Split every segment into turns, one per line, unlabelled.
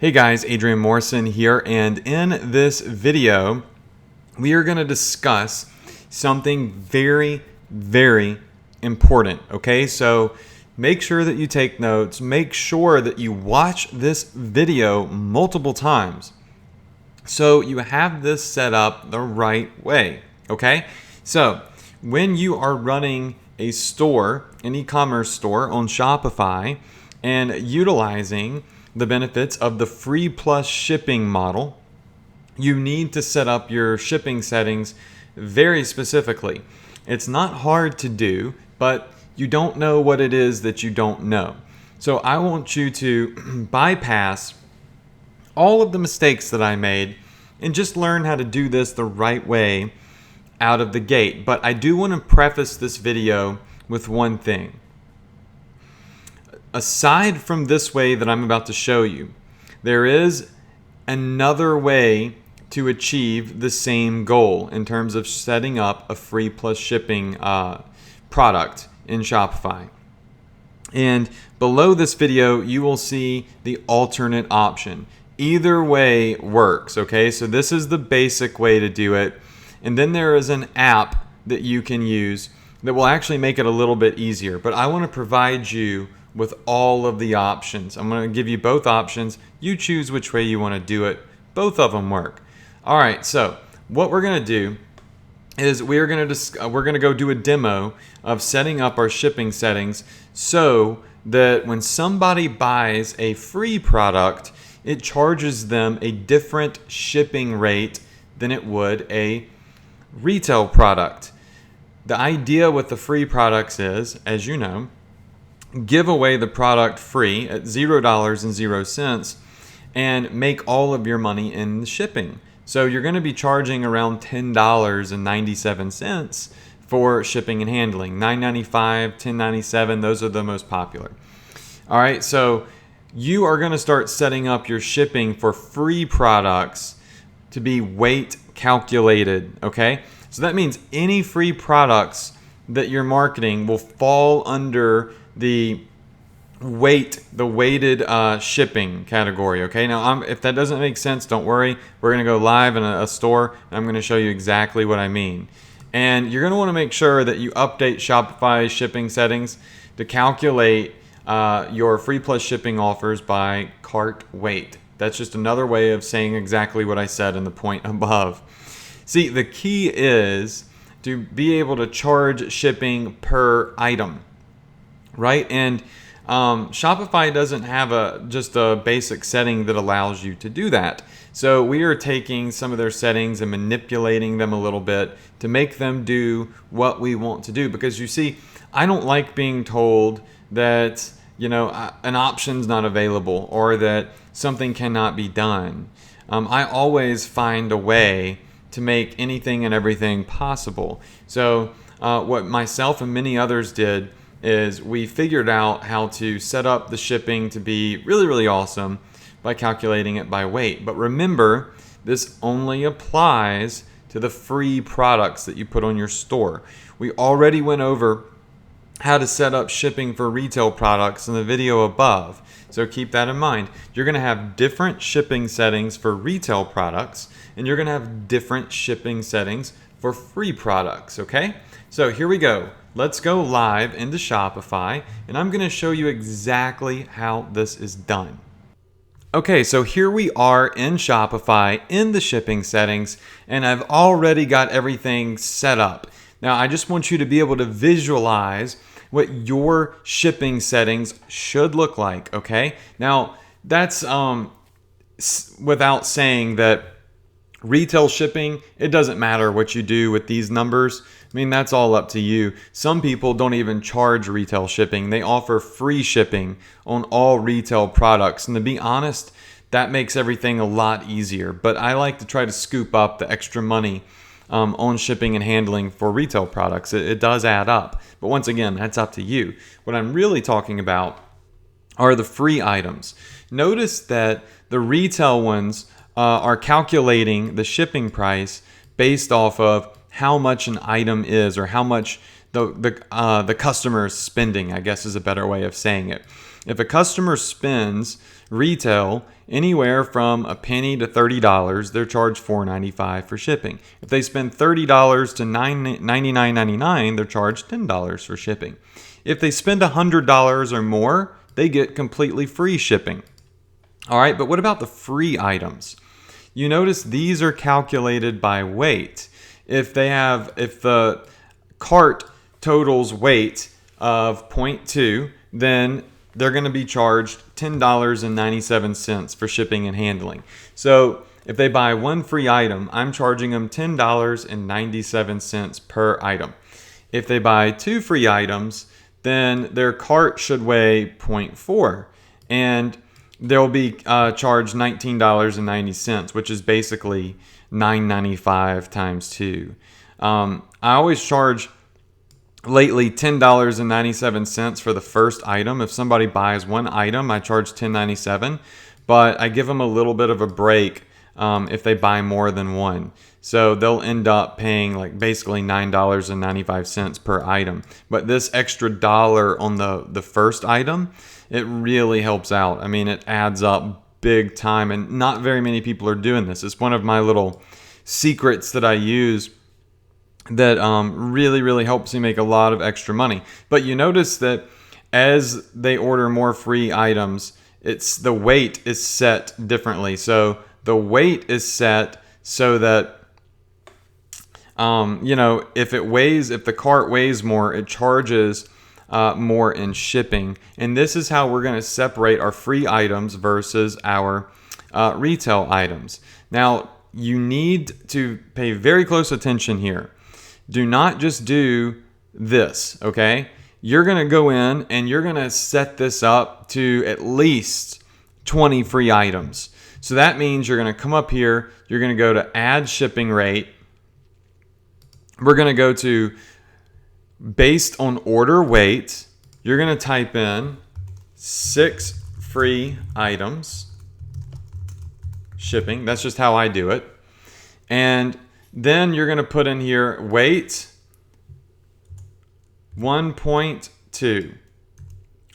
Hey guys, Adrian Morrison here, and in this video, we are going to discuss something very, very important, okay? So make sure that you take notes, make sure that you watch this video multiple times so you have this set up the right way, okay? So when you are running a store, an e-commerce store on Shopify, and utilizing the benefits of the free plus shipping model, you need to set up your shipping settings very specifically. It's not hard to do, but you don't know what it is that you don't know. So I want you to bypass all of the mistakes that I made and just learn how to do this the right way out of the gate. But I do want to preface this video with one thing. Aside from this way that I'm about to show you, there is another way to achieve the same goal in terms of setting up a free plus shipping product in Shopify. And below this video, you will see the alternate option. Either way works, okay? So this is the basic way to do it. And then there is an app that you can use that will actually make it a little bit easier. But I want to provide you with all of the options. I'm going to give you both options. You choose which way you want to do it. Both of them work. All right, so what we're going to do is we're going to go do a demo of setting up our shipping settings so that when somebody buys a free product, it charges them a different shipping rate than it would a retail product. The idea with the free products is, as you know, give away the product free at $0 and make all of your money in the shipping. So you're going to be charging around $10.97 for shipping and handling. $9.95, $10.97, those are the most popular. All right, so you are going to start setting up your shipping for free products to be weight calculated, okay? So that means any free products that you're marketing will fall under the weighted shipping category, okay? Now, if that doesn't make sense, don't worry. We're going to go live in a store, and I'm going to show you exactly what I mean. And you're going to want to make sure that you update Shopify shipping settings to calculate your free plus shipping offers by cart weight. That's just another way of saying exactly what I said in the point above. See, the key is to be able to charge shipping per item, right? And Shopify doesn't have just a basic setting that allows you to do that. So we are taking some of their settings and manipulating them a little bit to make them do what we want to do. Because you see, I don't like being told that, an option's not available or that something cannot be done. I always find a way to make anything and everything possible. So what myself and many others did is we figured out how to set up the shipping to be really, really awesome by calculating it by weight. But remember, this only applies to the free products that you put on your store. We already went over how to set up shipping for retail products in the video above. So keep that in mind. You're going to have different shipping settings for retail products, and you're going to have different shipping settings for free products, okay? So here we go. Let's go live into Shopify, and I'm going to show you exactly how this is done. Okay, so here we are in Shopify in the shipping settings, and I've already got everything set up. Now, I just want you to be able to visualize what your shipping settings should look like, okay? Now, that's without saying that retail shipping, it doesn't matter what you do with these numbers. I mean, that's all up to you. Some people don't even charge retail shipping. They offer free shipping on all retail products. And to be honest, that makes everything a lot easier. But I like to try to scoop up the extra money on shipping and handling for retail products. It does add up. But once again, that's up to you. What I'm really talking about are the free items. Notice that the retail ones are calculating the shipping price based off of how much an item is, or how much the customer is spending, I guess is a better way of saying it. If a customer spends Retail, anywhere from a penny to $30, they're charged $4.95 for shipping. If they spend $30 to $99.99, they're charged $10 for shipping. If they spend $100 or more, they get completely free shipping. All right, but what about the free items? You notice these are calculated by weight. If the cart totals weight of 0.2, then they're going to be charged $10.97 for shipping and handling. So if they buy one free item, I'm charging them $10.97 per item. If they buy two free items, then their cart should weigh 0.4, and they'll be charged $19.90, which is basically $9.95 times 2. I always charge lately $10.97 for the first item. If somebody buys one item, I charge $10.97, but I give them a little bit of a break if they buy more than one. So they'll end up paying like basically $9.95 per item. But this extra dollar on the first item, it really helps out. I mean, it adds up big time, and not very many people are doing this. It's one of my little secrets that I use that really helps me make a lot of extra money. But you notice that as they order more free items, the weight is set differently. So the weight is set so that if the cart weighs more, it charges more in shipping. And this is how we're going to separate our free items versus our retail items. Now, you need to pay very close attention here. Do not just do this, okay? You're going to go in and you're going to set this up to at least 20 free items. So that means you're going to come up here, you're going to go to add shipping rate. We're going to go to based on order weight. You're going to type in 6 free items shipping. That's just how I do it. And then you're going to put in here weight 1.2.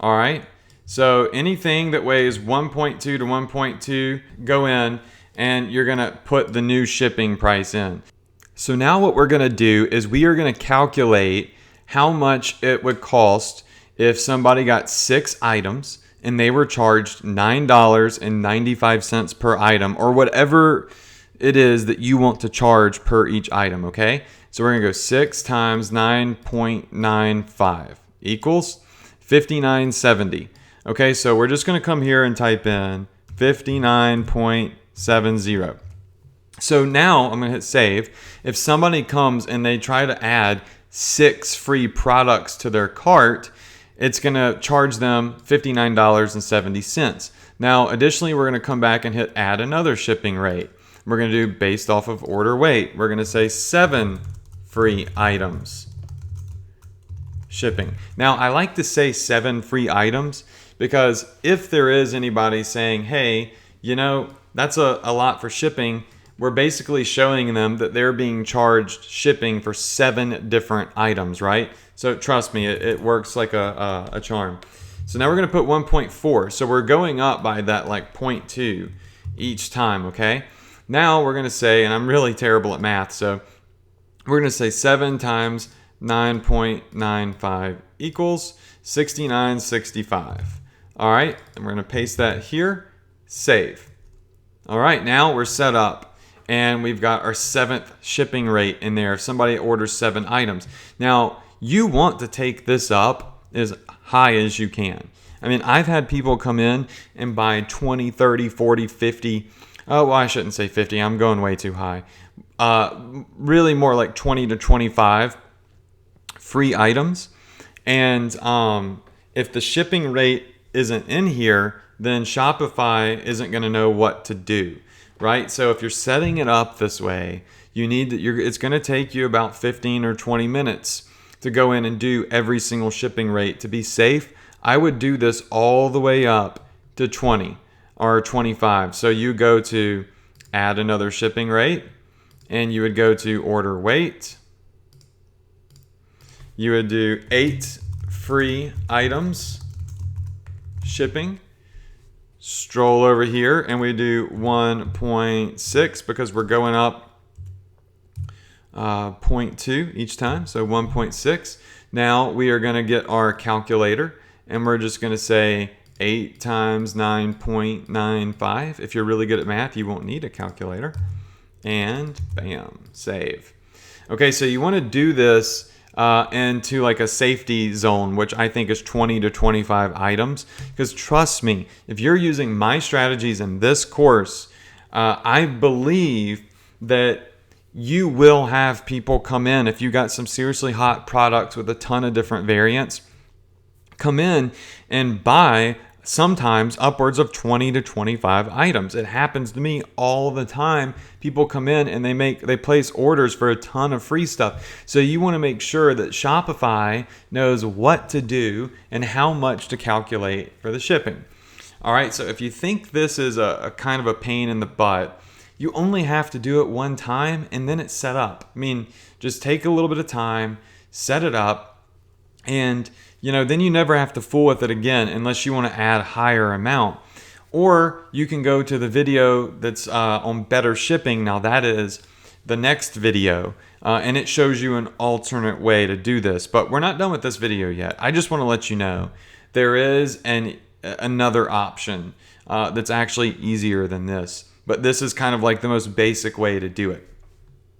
All right. So anything that weighs 1.2 to 1.2, go in and you're going to put the new shipping price in. So now what we're going to do is we are going to calculate how much it would cost if somebody got 6 items and they were charged $9.95 per item, or whatever it is that you want to charge per each item, okay? So we're going to go 6 times 9.95 equals $59.70. Okay, so we're just going to come here and type in 59.70. So now I'm going to hit save. If somebody comes and they try to add 6 free products to their cart, it's going to charge them $59.70. Now, additionally, we're going to come back and hit add another shipping rate. We're going to do based off of order weight. We're going to say 7 free items shipping. Now, I like to say 7 free items because if there is anybody saying, hey, that's a lot for shipping, we're basically showing them that they're being charged shipping for 7 different items, right? So trust me, it works like a charm. So now we're going to put 1.4. So we're going up by that like 0.2 each time, okay? Now we're going to say, and I'm really terrible at math, so we're going to say 7 times 9.95 equals 69.65. All right, and we're going to paste that here, save. All right, now we're set up, and we've got our 7th shipping rate in there if somebody orders 7 items. Now, you want to take this up as high as you can. I mean, I've had people come in and buy 20, 30, 40, 50. Oh, well, I shouldn't say 50. I'm going way too high. Really more like 20 to 25 free items. And if the shipping rate isn't in here, then Shopify isn't going to know what to do, right? So if you're setting it up this way, it's going to take you about 15 or 20 minutes to go in and do every single shipping rate. To be safe, I would do this all the way up to 20 or 25. So you go to add another shipping rate, and you would go to order weight. You would do 8 free items shipping. Stroll over here and we do 1.6 because we're going up 0.2 each time, so 1.6. Now we are going to get our calculator and we're just going to say 8 times 9.95. If you're really good at math, you won't need a calculator. And bam, save. Okay, so you want to do this into like a safety zone, which I think is 20 to 25 items. Because trust me, if you're using my strategies in this course, I believe that you will have people come in if you got some seriously hot products with a ton of different variants, come in and buy sometimes upwards of 20 to 25 items. It happens to me all the time. People come in and they place orders for a ton of free stuff. So you want to make sure that Shopify knows what to do and how much to calculate for the shipping. All right, so if you think this is a kind of a pain in the butt, you only have to do it one time and then it's set up. I mean, just take a little bit of time, set it up, and then you never have to fool with it again unless you want to add a higher amount. Or you can go to the video that's on better shipping. Now that is the next video, and it shows you an alternate way to do this. But we're not done with this video yet. I just want to let you know there is another option that's actually easier than this. But this is kind of like the most basic way to do it.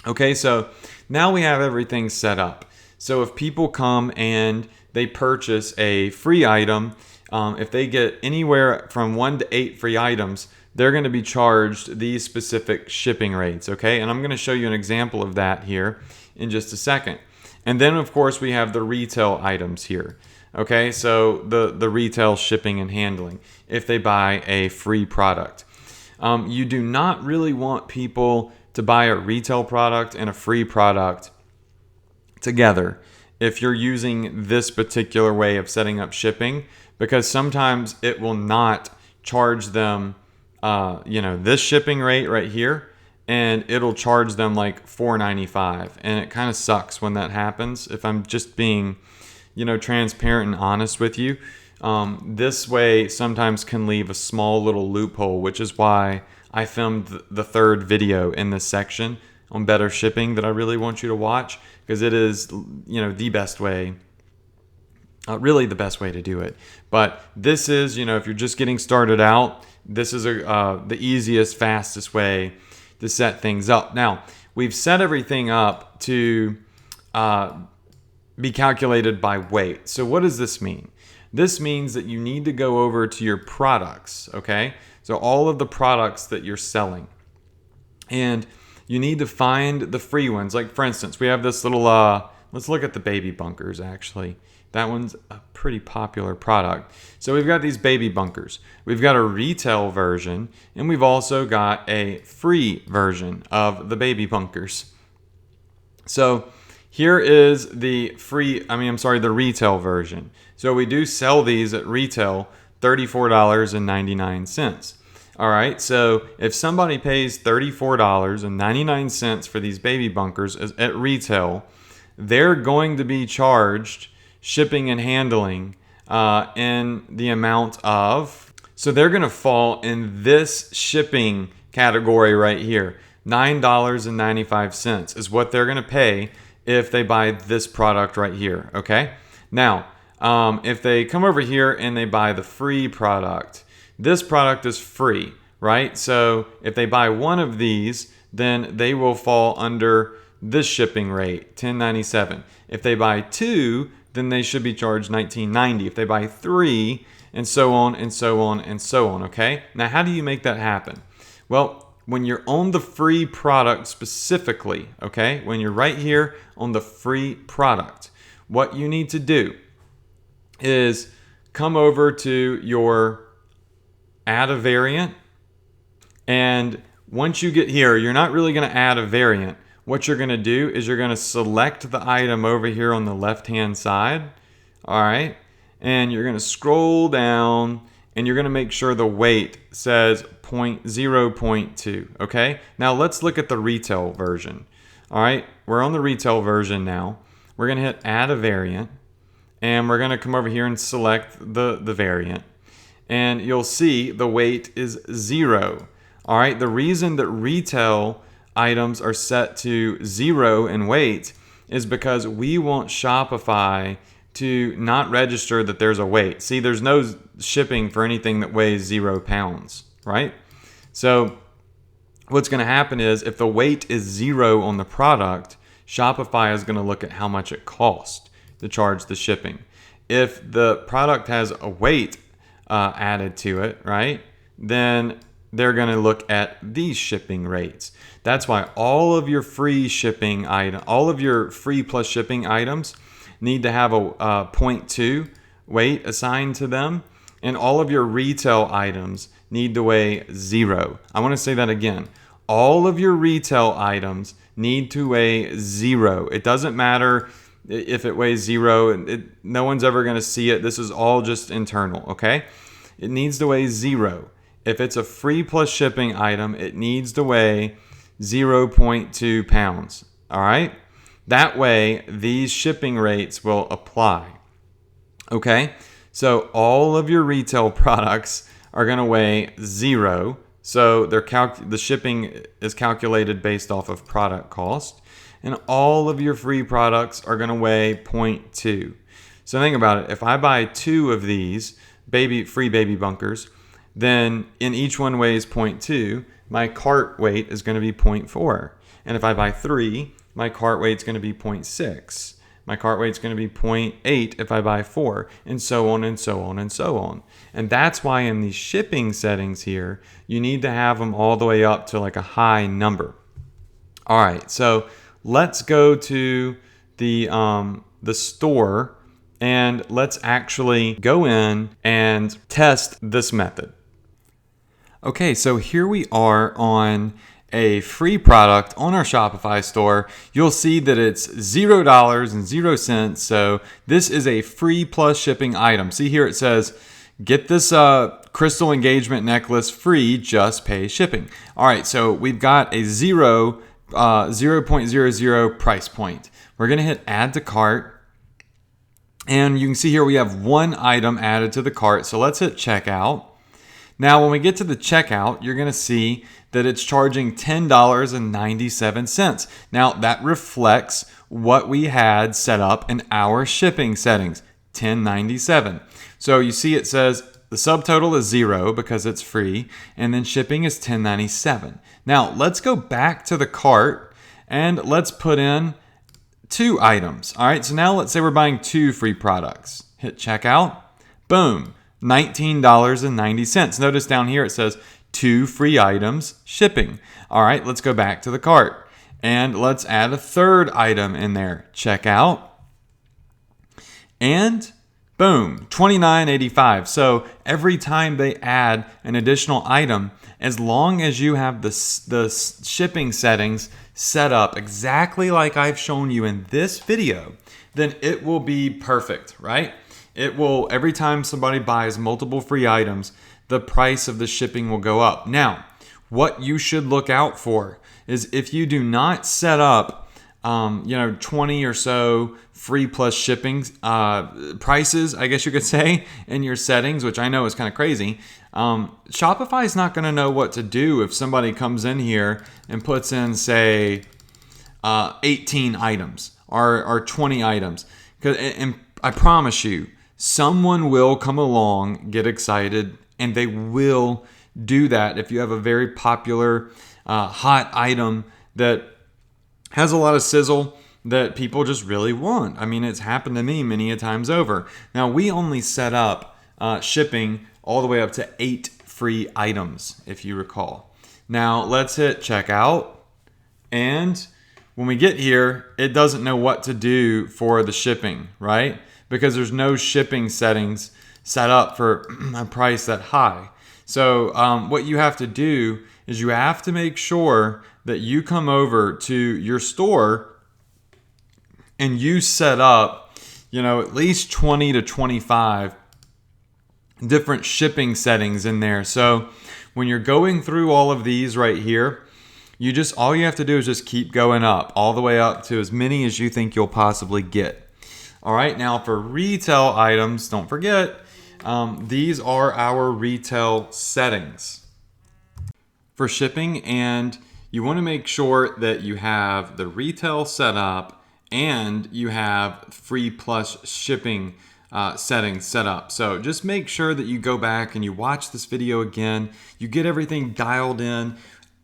Okay, so now we have everything set up. So if people come and they purchase a free item, if they get anywhere from 1 to 8 free items, they're going to be charged these specific shipping rates, okay? And I'm going to show you an example of that here in just a second. And then, of course, we have the retail items here, okay? So the retail shipping and handling, if they buy a free product. You do not really want people to buy a retail product and a free product together if you're using this particular way of setting up shipping, because sometimes it will not charge them this shipping rate right here, and it'll charge them like $4.95, and it kind of sucks when that happens. If I'm just being transparent and honest with you, this way sometimes can leave a small little loophole, which is why I filmed the third video in this section on better shipping that I really want you to watch, because it is the best way, really the best way to do it. But this is, if you're just getting started out, this is the easiest, fastest way to set things up. Now, we've set everything up to be calculated by weight. So what does this mean? This means that you need to go over to your products, okay? So all of the products that you're selling. And you need to find the free ones. Like, for instance, we have this little, let's look at the baby bunkers, actually. That one's a pretty popular product. So we've got these baby bunkers. We've got a retail version, and we've also got a free version of the baby bunkers. So here is the retail version. So we do sell these at retail, $34.99. All right, so if somebody pays $34.99 for these baby bunkers at retail, they're going to be charged shipping and handling in the amount of, so they're going to fall in this shipping category right here. $9.95 is what they're going to pay if they buy this product right here, okay? Now, if they come over here and they buy the free product, this product is free, right? So if they buy one of these, then they will fall under this shipping rate, $10.97. If they buy two, then they should be charged $19.90. If they buy three, and so on and so on and so on, okay? Now, how do you make that happen? Well, when you're on the free product specifically, okay? When you're right here on the free product, what you need to do is come over to your add a variant, and once you get here, you're not really going to add a variant. What you're going to do is you're going to select the item over here on the left hand side, all right, and you're going to scroll down and you're going to make sure the weight says 0.2, okay? Now let's look at the retail version. All right, we're on the retail version now. We're going to hit add a variant, and we're going to come over here and select the variant. and you'll see the weight is 0. All right, the reason that retail items are set to 0 in weight is because we want Shopify to not register that there's a weight. See, there's no shipping for anything that weighs 0 pounds, right? So what's going to happen is if the weight is 0 on the product, Shopify is going to look at how much it costs to charge the shipping. If the product has a weight added to it, right, then they're going to look at these shipping rates. That's why all of your free shipping all of your free plus shipping items need to have a 0.2 weight assigned to them, and all of your retail items need to weigh 0. I want to say that again. All of your retail items need to weigh 0. It doesn't matter if it weighs 0. No one's ever going to see it. This is all just internal, okay? It needs to weigh 0. If it's a free plus shipping item, it needs to weigh 0.2 pounds, all right? That way, these shipping rates will apply, okay? So all of your retail products are going to weigh 0. So the shipping is calculated based off of product cost. And all of your free products are going to weigh 0.2. So think about it. If I buy 2 of these free baby bunkers, then in each one weighs 0.2, my cart weight is going to be 0.4. And if I buy 3, my cart weight's going to be 0.6. My cart weight's going to be 0.8 if I buy 4, and so on and so on and so on. And that's why in these shipping settings here, you need to have them all the way up to like a high number. All right, so let's go to the store, and let's actually go in and test this method. Okay, so here we are on a free product on our Shopify store. You'll see that it's $0.00. So this is a free plus shipping item. See here it says, get this crystal engagement necklace free, just pay shipping. All right, so we've got a 0.00 price point. We're gonna hit add to cart. And you can see here we have one item added to the cart. So let's hit checkout. Now, when we get to the checkout, you're going to see that it's charging $10.97. Now, that reflects what we had set up in our shipping settings, $10.97. So you see it says the subtotal is 0 because it's free, and then shipping is $10.97. Now, let's go back to the cart and let's put in 2 items. All right, so now let's say we're buying 2 free products. Hit checkout. Boom. $19.90. Notice down here it says 2 free items shipping. All right, let's go back to the cart and let's add a 3rd item in there. Check out. And boom, $29.85. So every time they add an additional item, as long as you have the shipping settings set up exactly like I've shown you in this video, then it will be perfect, right? It will, every time somebody buys multiple free items, the price of the shipping will go up. Now, what you should look out for is if you do not set up, 20 or so free plus shipping prices, I guess you could say, in your settings, which I know is kind of crazy. Shopify is not going to know what to do if somebody comes in here and puts in, say, 18 items or 20 items. And I promise you, someone will come along, get excited, and they will do that if you have a very popular hot item that has a lot of sizzle that people just really want. I mean, it's happened to me many a times over. Now, we only set up shipping all the way up to 8 free items, if you recall. Now, let's hit checkout. And when we get here, it doesn't know what to do for the shipping, right? Because there's no shipping settings set up for a price that high. So what you have to do is you have to make sure that you come over to your store and you set up, at least 20 to 25 different shipping settings in there. So when you're going through all of these right here, all you have to do is just keep going up, all the way up to as many as you think you'll possibly get. All right, now for retail items, don't forget, these are our retail settings for shipping, and you want to make sure that you have the retail set up and you have free plus shipping settings set up. So just make sure that you go back and you watch this video again, you get everything dialed in.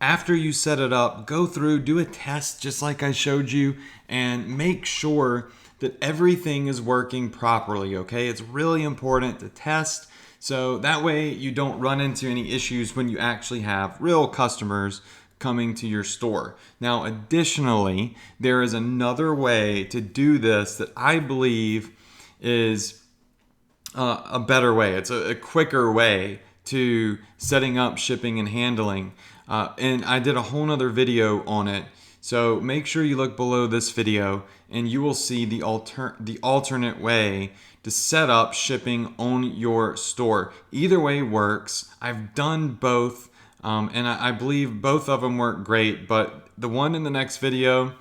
After you set it up, go through, do a test just like I showed you, and make sure that everything is working properly, okay? It's really important to test, so that way you don't run into any issues when you actually have real customers coming to your store. Now, additionally, there is another way to do this that I believe is a better way. It's a quicker way to setting up shipping and handling. And I did a whole nother video on it. So make sure you look below this video and you will see the alternate way to set up shipping on your store. Either way works. I've done both, and I believe both of them work great, but the one in the next video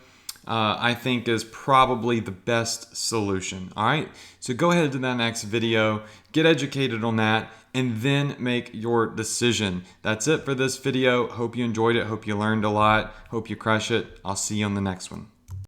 I think is probably the best solution. All right, so go ahead to that next video, get educated on that, and then make your decision. That's it for this video. Hope you enjoyed it. Hope you learned a lot. Hope you crush it. I'll see you on the next one.